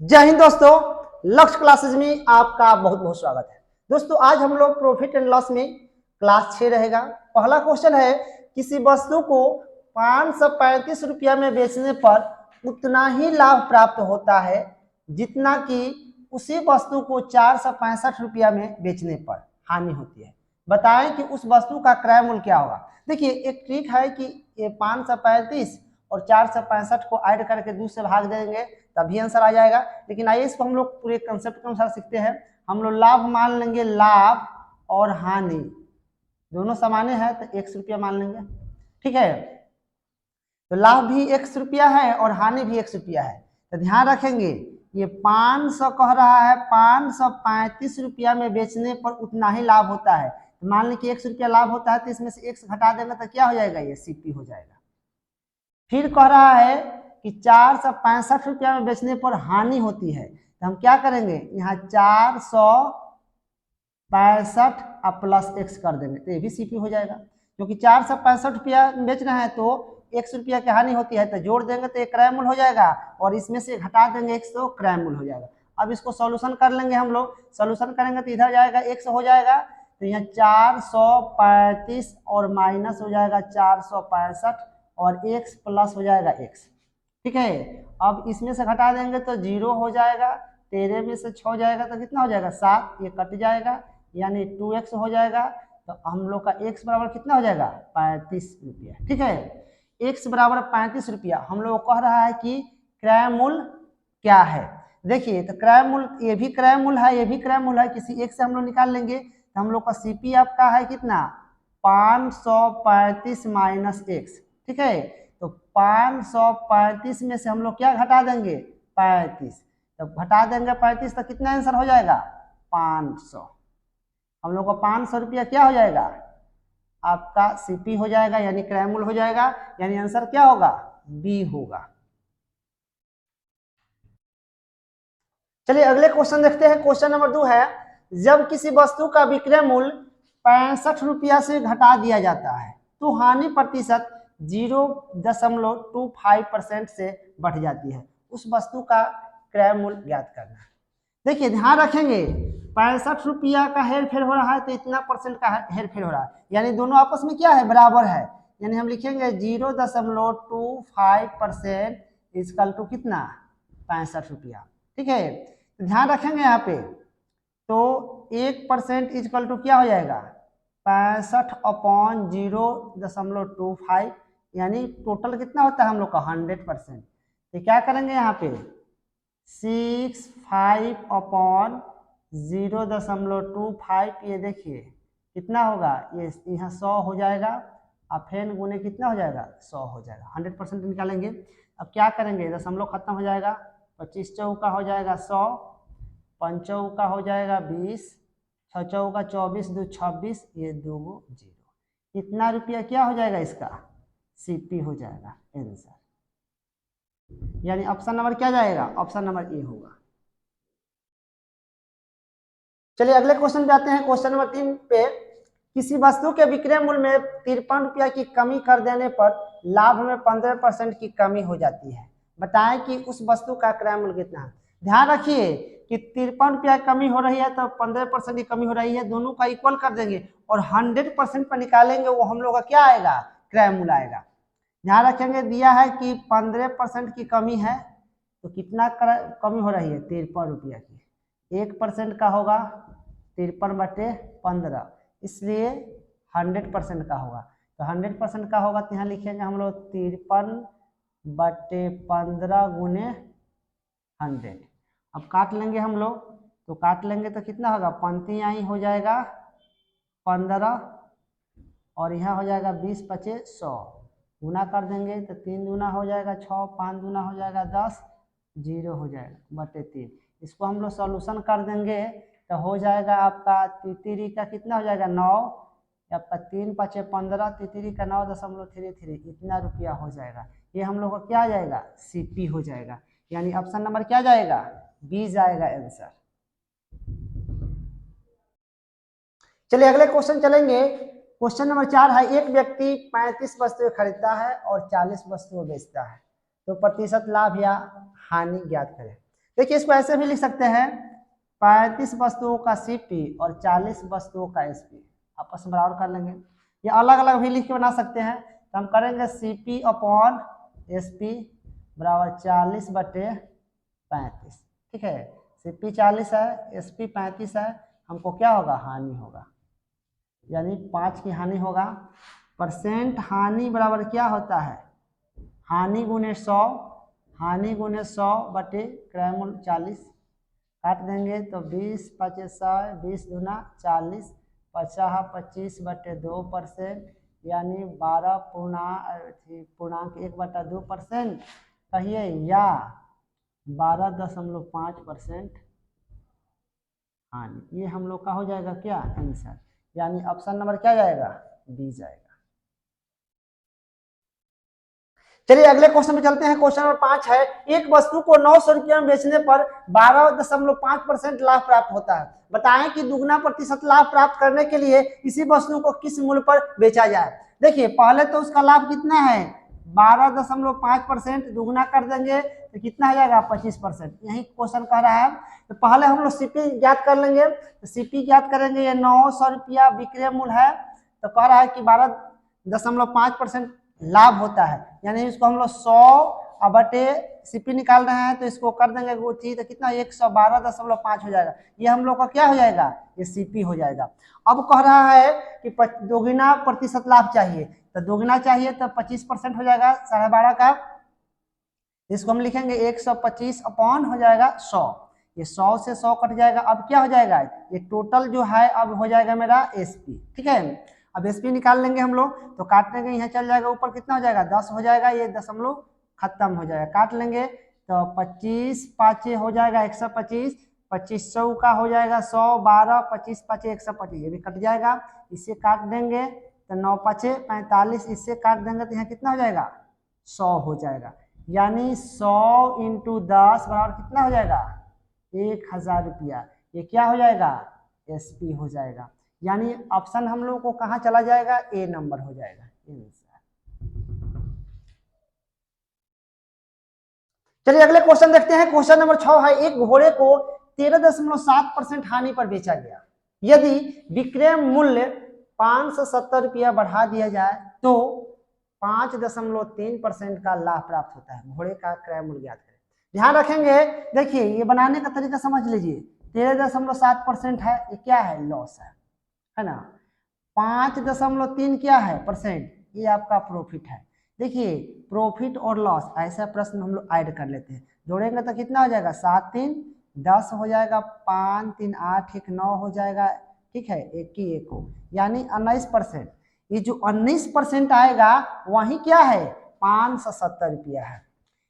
जय हिंद दोस्तों, लक्ष्य क्लासेज में आपका बहुत बहुत स्वागत है। दोस्तों आज हम लोग प्रॉफिट एंड लॉस में क्लास 6 रहेगा। पहला क्वेश्चन है, किसी वस्तु को 535 रुपया में बेचने पर उतना ही लाभ प्राप्त होता है जितना कि उसी वस्तु को 465 रुपया में बेचने पर हानि होती है। बताएं कि उस वस्तु का क्रय मूल्य क्या होगा। देखिए एक ट्रिक है कि ये 535 और 465 को ऐड करके 2 से भाग देंगे तभी आंसर आ जाएगा। लेकिन आइए इसको हम लोग पूरे कंसेप्ट के अनुसार सीखते हैं। हम लोग लाभ मान लेंगे, लाभ और हानि दोनों सामान्य है तो 100 रुपया मान लेंगे। ठीक है, तो लाभ भी 100 रुपया है और हानि भी 100 रुपया है। तो ध्यान रखेंगे ये 500 कह रहा है, 535 रुपया में बेचने पर उतना ही लाभ होता है। तो मान लीजिए 100 रुपया लाभ होता है तो इसमें से 1 घटा देंगे तो क्या हो जाएगा, ये सीपी हो जाएगा। फिर कह रहा है कि 465 रुपया में बेचने पर हानि होती है, तो हम क्या करेंगे, यहाँ 465 प्लस x कर देंगे तो ये भी सीपी हो जाएगा। क्योंकि 465 रुपया बेच रहे हैं तो 100 रुपया की हानि होती है, तो जोड़ देंगे तो ये क्रय मूल्य हो जाएगा और इसमें से घटा देंगे 100 तो क्रय मूल्य हो जाएगा। अब इसको सॉल्यूशन कर लेंगे हम लोग। सॉल्यूशन करेंगे तो इधर जाएगा 100 हो जाएगा, तो यहाँ 435 और माइनस हो जाएगा 465 और x प्लस हो जाएगा x। ठीक है, अब इसमें से घटा देंगे तो 0 हो जाएगा, 13 में से 6 जाएगा तो कितना हो जाएगा 7, ये कट जाएगा यानी 2x हो जाएगा। तो हम लोग का x बराबर कितना हो जाएगा 35 रुपया। ठीक है, x बराबर 35 रुपया हम लोग कह रहा है कि क्रय मूल्य क्या है। देखिए तो क्रय मूल्य, ये भी क्रय मूल्य है, ये भी क्रय मूल्य है, किसी एक से हम लोग निकाल लेंगे तो हम लोग का सीपी आपका है कितना 535 माइनस x। ठीक है, तो 535 में से हम लोग क्या घटा देंगे 35, तो घटा देंगे 35 तो कितना आंसर हो जाएगा 500। हम लोग को 500 रुपया क्या हो जाएगा आपका सीपी हो जाएगा यानी क्रय मूल्य हो जाएगा, यानी आंसर क्या होगा बी होगा। चलिए अगले क्वेश्चन देखते हैं। क्वेश्चन नंबर 2 है, जब किसी वस्तु का विक्रय मूल्य 65 रुपया से घटा दिया जाता है तो हानि प्रतिशत 0.25% से बढ़ जाती है। उस वस्तु का क्रय मूल्य ज्ञात करना है। देखिए ध्यान रखेंगे 65 रुपया का हेर फेर हो रहा है तो इतना परसेंट का हेर फेर हो रहा है, यानी दोनों आपस में क्या है बराबर है, यानी हम लिखेंगे 0.25% इजकल टू कितना 65 रुपया। ठीक है, तो ध्यान रखेंगे यहाँ पे तो 1% इजकल टू क्या हो जाएगा 65/0.25, यानी टोटल कितना होता है हम लोग का 100%। तो क्या करेंगे यहाँ पे 65/0.25, ये देखिए कितना होगा, ये यहाँ 100 हो जाएगा और फेन गुने कितना हो जाएगा 100 हो जाएगा, 100% निकालेंगे। अब क्या करेंगे दशमलव खत्म हो जाएगा, 25 चौका हो जाएगा 100, 5 चौका हो जाएगा 20, 6 चौका 24, 2 26, ये 2 0। कितना रुपया क्या हो जाएगा इसका सीपी हो जाएगा आंसर, यानी ऑप्शन नंबर क्या जाएगा, ऑप्शन नंबर ए होगा। चलिए अगले क्वेश्चन पे आते हैं। क्वेश्चन नंबर 3 पे, किसी वस्तु के विक्रय मूल्य में 53 रुपया की कमी कर देने पर लाभ में 15% की कमी हो जाती है। बताएं कि उस वस्तु का क्रय मूल्य कितना है। ध्यान रखिए कि 53 रुपया कमी हो रही है तो 15% की कमी हो रही है, दोनों का इक्वल कर देंगे और 100% पर निकालेंगे, वो हम लोग का क्या आएगा क्रय मूल्य आएगा। ध्यान रखेंगे दिया है कि 15% की कमी है तो कितना कमी हो रही है 53 रुपया की, 1% का होगा 53/15, इसलिए 100% का होगा। तो 100% का होगा तो यहाँ लिखेंगे हम लोग 53/15 गुने 100। अब काट लेंगे हम लोग, तो काट लेंगे तो कितना होगा, पंक्ति यहाँ हो जाएगा 15 और यहाँ हो जाएगा 20 × 100, गुना कर देंगे तो 3 दूना हो जाएगा 6, 5 दूना हो जाएगा 10, 0 हो जाएगा /3। इसको हम लोग सॉल्यूशन कर देंगे तो हो जाएगा आपका तितरी का कितना हो जाएगा 9, आपका 3 × 5 15, तितरी का 9.33, इतना रुपया हो जाएगा। ये हम लोग का क्या आ जाएगा सीपी हो जाएगा, यानी ऑप्शन नंबर क्या जाएगा बी जाएगा आंसर। चलिए अगले क्वेश्चन चलेंगे। क्वेश्चन नंबर 4 है, एक व्यक्ति 35 वस्तुएं खरीदता है और 40 वस्तुएं बेचता है तो प्रतिशत लाभ या हानि ज्ञात करें। देखिए इसको ऐसे भी लिख सकते हैं, 35 वस्तुओं का सीपी और 40 वस्तुओं का एसपी आपस में बराबर कर लेंगे। ये अलग अलग भी लिख के बना सकते हैं, तो हम करेंगे सीपी अपॉन एसपी बराबर 40/35। ठीक है, सीपी 40 है, एसपी 35 है, हमको क्या होगा, हानि होगा, यानी 5 की हानि होगा। परसेंट हानि बराबर क्या होता है, हानि गुने 100, हानि गुने 100 क्रय मूल्य 40, काट देंगे तो 20 5 100, 20 दूना 40, 50 25/2%, यानी 12.1/2% कहिए, या 12.5% हानि। ये हम लोग का हो जाएगा क्या, आंसर, यानी ऑप्शन नंबर क्या जाएगा, बी जाएगा। चलिए अगले क्वेश्चन में चलते हैं। क्वेश्चन नंबर 5 है, एक वस्तु को 900 रुपया में बेचने पर 12.5% लाभ प्राप्त होता है। बताएं कि दुगना प्रतिशत लाभ प्राप्त करने के लिए इसी वस्तु को किस मूल्य पर बेचा जाए। देखिए पहले तो उसका लाभ कितना है, 12.5%, दुगना कर देंगे तो कितना हो जाएगा, 25%। यही क्वेश्चन कह रहा है। तो पहले हम लोग सीपी ज्ञात कर लेंगे, तो सीपी ज्ञात करेंगे, ये 900 रुपया विक्रय मूल्य है, तो कह रहा है कि 12.5% लाभ होता है, यानी इसको हम लोग 100 बटे सीपी निकाल रहे हैं, तो इसको कर देंगे गुथी, तो कितना 112.5 हो जाएगा। ये हम लोग का क्या हो जाएगा, ये सीपी हो जाएगा। अब कह रहा है कि दोगुना प्रतिशत लाभ चाहिए, तो दोगुना चाहिए तो 25% हो जाएगा 12.5 का, इसको हम लिखेंगे 125 अपॉन हो जाएगा 100, ये 100 से 100 कट जाएगा। अब क्या हो जाएगा, ये टोटल जो है अब हो जाएगा मेरा एसपी। ठीक है, अब एसपी निकाल लेंगे हम लोग, तो काटने के यहाँ चल जाएगा, ऊपर कितना हो जाएगा, 10 हो जाएगा, ये दशमलव खत्म हो जाएगा, काट लेंगे तो 25 5 हो जाएगा 125, 2500 का हो जाएगा 100, 12 25 5 125, ये भी कट जाएगा, इससे काट देंगे तो 9 5 45, इससे काट देंगे तो यहाँ कितना हो जाएगा, 100 हो जाएगा, यानी 100 × 10 बराबर कितना हो जाएगा, 1000 रुपया। ये क्या हो जाएगा, एसपी हो जाएगा, यानी ऑप्शन हम लोग को कहाँ चला जाएगा, ए नंबर हो जाएगा। चलिए अगले क्वेश्चन देखते हैं। क्वेश्चन नंबर 6 है, एक घोड़े को 13.7% हानि पर बेचा गया, यदि विक्रय मूल्य 570 रुपया बढ़ा दिया जाए तो 5.3% का लाभ प्राप्त होता है। घोड़े का क्रय मूल्य ज्ञात करें। ध्यान रखेंगे, देखिए ये बनाने का तरीका समझ लीजिए, 13.7% है, ये क्या है, लॉस है ना, 5.3 क्या है, परसेंट, ये आपका प्रॉफिट है। देखिए प्रॉफिट और लॉस ऐसा प्रश्न हम लोग ऐड कर लेते हैं, जोड़ेंगे तो कितना हो जाएगा, 7 3 10 हो जाएगा, 5 3 8 1 9 हो जाएगा, ठीक है, 1 की 1 हो, यानी 19%। ये जो 19% आएगा वही क्या है, 570 रुपया है।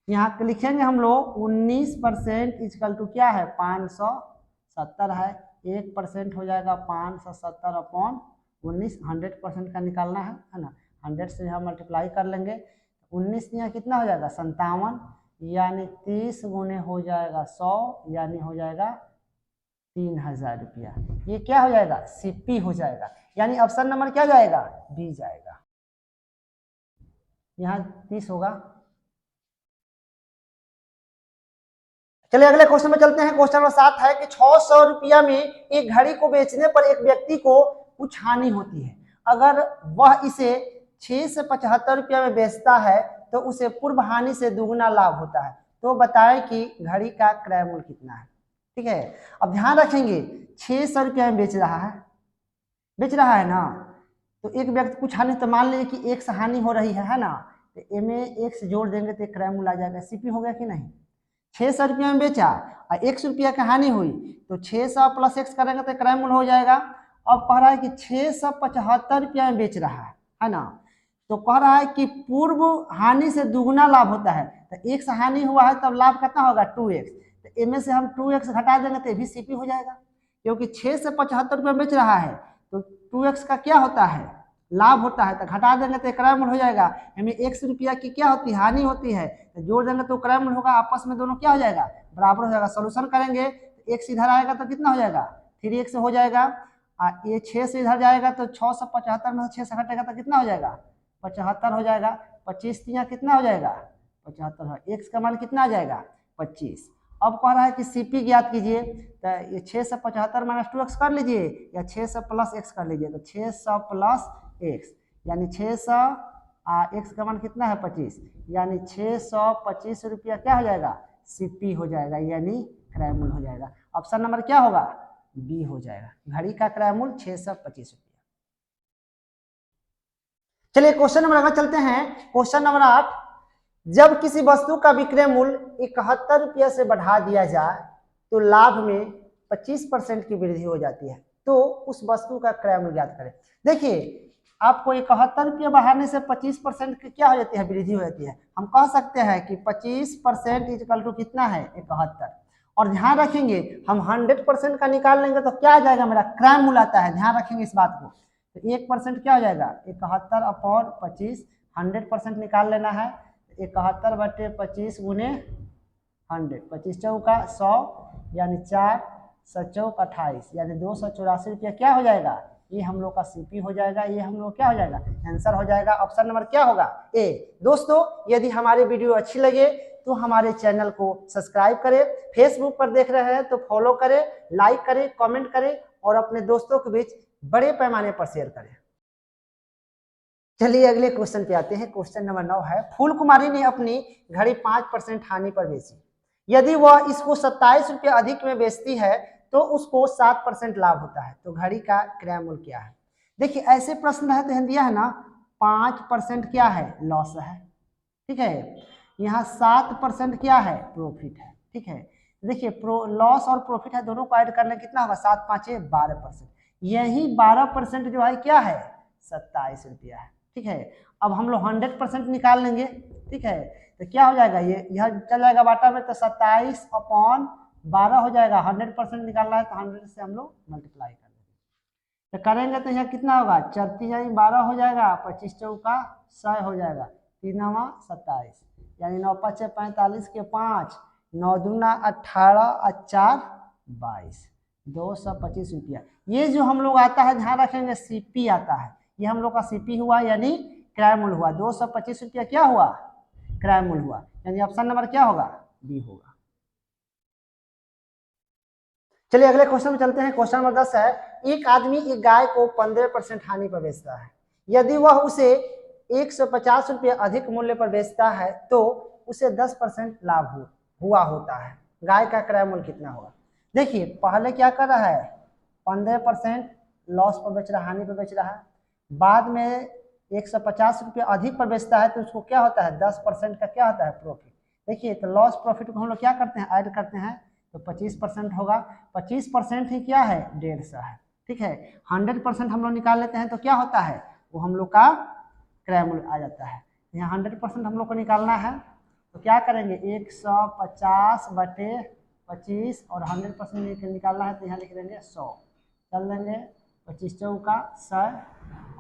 यहाँ लिखेंगे हम लोग 19% इक्वल टू क्या है, 570 है, 1% हो जाएगा 570 अपॉन 19, 100% का निकालना है ना, 100 से यहाँ मल्टीप्लाई कर लेंगे, 19 यहाँ कितना हो जाएगा, 57, यानी 30 गुने हो जाएगा 100, यानी हो जाएगा 3000 रुपया। ये क्या हो जाएगा, सीपी हो जाएगा, यानी ऑप्शन नंबर क्या जाएगा, बी जाएगा। यहाँ 30 होगा। चलिए अगले क्वेश्चन में चलते हैं। क्वेश्चन नंबर 7 है कि 600 रुपया में एक घड़ी को बेचने पर एक व्यक्ति को कुछ हानि होती है, अगर वह इसे 6 से 75 रुपया में बेचता है तो उसे पूर्व हानि से दुगुना लाभ होता है। तो बताएं कि घड़ी का क्रय मूल्य कितना है। ठीक है, अब ध्यान रखेंगे 600 रुपया में बेच रहा है ना, तो एक व्यक्ति कुछ हानि, तो मान लीजिए कि एक से हानि हो रही है ना, तो ए में एक से जोड़ देंगे तो क्रय मूल्य आ जाएगा, सीपी हो गया कि नहीं। 600 रुपया में बेचा और 100 रुपया की हानि हुई, तो 600 प्लस x करेंगे तो क्रय मूल्य हो जाएगा। अब कह रहा है कि 675 रुपया में बेच रहा है ना, तो कह रहा है कि पूर्व हानि से दुगुना लाभ होता है, तो एक से हानि हुआ है तब लाभ कितना होगा, 2x, तो इनमें से हम 2x घटा देंगे तो भी सीपी हो जाएगा, क्योंकि 6 से 75 रुपया बेच रहा है तो 2x का क्या होता है, लाभ होता है, तो घटा देंगे तो क्रय मूल्य हो जाएगा। हमें 100 रुपया की क्या होती है, हानि होती है, तो जोड़ देंगे तो क्रय मूल्य होगा, आपस में दोनों क्या हो जाएगा, बराबर हो जाएगा। सोल्यूशन करेंगे तो x इधर आएगा तो कितना हो जाएगा, 3x हो जाएगा, और ये 6 से इधर जाएगा तो 675 में से 6 से घटेगा तो कितना हो जाएगा, 75 हो जाएगा। 25 यहाँ कितना हो जाएगा, 75 है, x का मान कितना आ जाएगा, 25। अब कह रहा है कि सीपी ज्ञात कीजिए, तो ये 675 माइनस 2x कर लीजिए या 600 प्लस x कर लीजिए। तो 600 प्लस x यानी 600 x का मान कितना है 25, यानी 625 रुपया क्या हो जाएगा सीपी हो जाएगा, यानी क्रय मूल्य हो जाएगा। ऑप्शन नंबर क्या होगा बी हो जाएगा, घड़ी का क्रय मूल्य 625 रुपया। चलिए क्वेश्चन नंबर आगे चलते हैं। क्वेश्चन नंबर 8, जब किसी वस्तु का विक्रय मूल्य 71 रुपया से बढ़ा दिया जाए तो लाभ में 25% की वृद्धि हो जाती है, तो उस वस्तु का क्रय मूल्य ज्ञात करें। देखिए आपको 71 रुपया बढ़ाने से 25% की क्या हो जाती है वृद्धि हो जाती है। हम कह सकते हैं कि 25% इक्वल टू कितना है 71, और ध्यान रखेंगे हम 100% का निकाल लेंगे तो क्या आ जाएगा मेरा क्रय मूल्य आता है, ध्यान रखेंगे इस बात को। तो 1% क्या हो जाएगा 71 अपॉन 25, 100% निकाल लेना है। 71 बटे 25 गुने 100, 25 चौका 100 यानी 4 7 28 यानी 284 रुपया क्या हो जाएगा, ये हम लोग का सीपी हो जाएगा, ये हम लोग क्या हो जाएगा आंसर हो जाएगा। ऑप्शन नंबर क्या होगा ए। दोस्तों यदि हमारी वीडियो अच्छी लगे तो हमारे चैनल को सब्सक्राइब करें, फेसबुक पर देख रहे हैं तो फॉलो करें, लाइक करें, कमेंट करें और अपने दोस्तों के बीच बड़े पैमाने पर शेयर करें। चलिए अगले क्वेश्चन पे आते हैं। क्वेश्चन नंबर 9 है, फूल कुमारी ने अपनी घड़ी 5% हानि पर बेची, यदि वह इसको 27 रुपये अधिक में बेचती है तो उसको 7% लाभ होता है, तो घड़ी का क्रय मूल्य क्या है। देखिए ऐसे प्रश्न रहते हैं, दिया है ना 5% क्या है लॉस है, ठीक है, यहाँ 7% क्या है प्रॉफिट है, ठीक है। देखिए लॉस और प्रॉफिट है, दोनों को ऐड करने कितना होगा 7 5 12%, यही 12% जो है क्या है 27 रुपया है, ठीक है। अब हम लोग 100% निकाल लेंगे, ठीक है, तो क्या हो जाएगा ये यह चल जाएगा बाटा में, तो 27 अपॉन 12 हो जाएगा। 100% निकालना है तो 100 से हम लोग मल्टीप्लाई कर देंगे, तो करेंगे तो यहाँ कितना होगा 4 12 हो जाएगा, 25 चौका 100 हो जाएगा, 3 27 यानी 9 5 45 के 5 9 दूना 18 और 4 22 225 रुपया। ये जो हम लोग आता है ध्यान रखेंगे सीपी आता है, ये हम लोग का सीपी हुआ यानी क्रय मूल्य हुआ। 225 रुपया क्या हुआ क्रय मूल्य हुआ, यानी ऑप्शन नंबर क्या होगा बी होगा। चलिए अगले क्वेश्चन में चलते हैं। क्वेश्चन नंबर 10 है, एक आदमी एक गाय को 15% हानि पर बेचता है, यदि वह उसे 150 रुपये अधिक मूल्य पर बेचता है तो उसे 10% लाभ हुआ होता है, गाय का क्रय मूल्य कितना होगा। देखिए पहले क्या कर रहा है 15% लॉस पर बेच रहा है, हानि पर बेच रहा है, बाद में 150 रुपये अधिक पर बेचता है तो उसको क्या होता है 10% का क्या होता है प्रॉफिट। देखिए तो लॉस प्रॉफिट को हम लोग क्या करते हैं ऐड करते हैं, तो 25% होगा, 25% ही क्या है 150 है, ठीक है। 100% हम लोग निकाल लेते हैं तो क्या होता है वो हम लोग का क्रय मूल्य आ जाता है। यहाँ 100% हम लोग को निकालना है तो क्या करेंगे 150 बटे 25 और 100% निकालना है तो यहाँ लिख देंगे 100, चल देंगे 25 चौका 100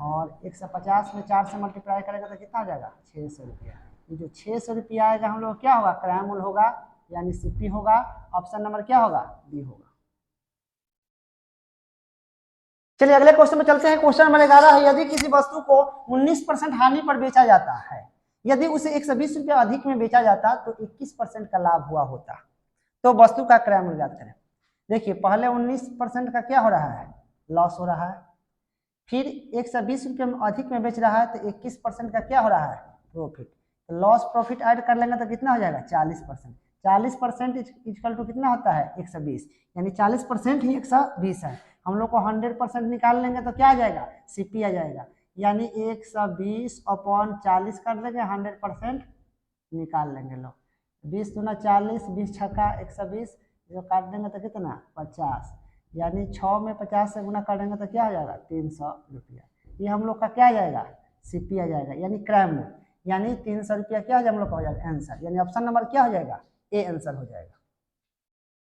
और 150 में 4 से मल्टीप्लाई करेगा तो कितना आ जाएगा 600 रुपया। ये जो 600 रुपया आएगा हम लोग क्या होगा क्रय मूल्य होगा यानी सीपी होगा। ऑप्शन नंबर क्या होगा बी होगा। चलिए अगले क्वेश्चन में चलते हैं। क्वेश्चन नंबर 11 है, यदि किसी वस्तु को 19% हानि पर बेचा जाता है, यदि उसे 120 रुपया अधिक में बेचा जाता तो 21% का लाभ हुआ होता, तो वस्तु का क्रय मूल्य ज्ञात करें। देखिए पहले 19% का क्या हो रहा है लॉस हो रहा है, फिर 120 रुपये में अधिक में बेच रहा है तो 21% का क्या हो रहा है प्रॉफिट, तो लॉस प्रॉफिट ऐड कर लेंगे तो कितना हो जाएगा 40%। 40% इक्वल टू कितना होता है 120, यानी 40% ही 120 है। हम लोग को 100% निकाल लेंगे तो क्या आ जाएगा सीपी आ जाएगा, यानी 120 अपॉन 40 कर देंगे, 100% निकाल लेंगे लोग, 20 दूना 40 20 छक्का 120 जो काट देंगे तो कितना 50, यानी 6 में 50 से गुना कर देंगे तो क्या हो जाएगा 300 रुपया। ये हम लोग का क्या आ जाएगा सीपी आ जाएगा यानी क्रय मूल्य, यानी 300 रुपया क्या हो जाएगा हम लोग का हो जाएगा आंसर, यानी ऑप्शन नंबर क्या हो जाएगा ए आंसर हो जाएगा।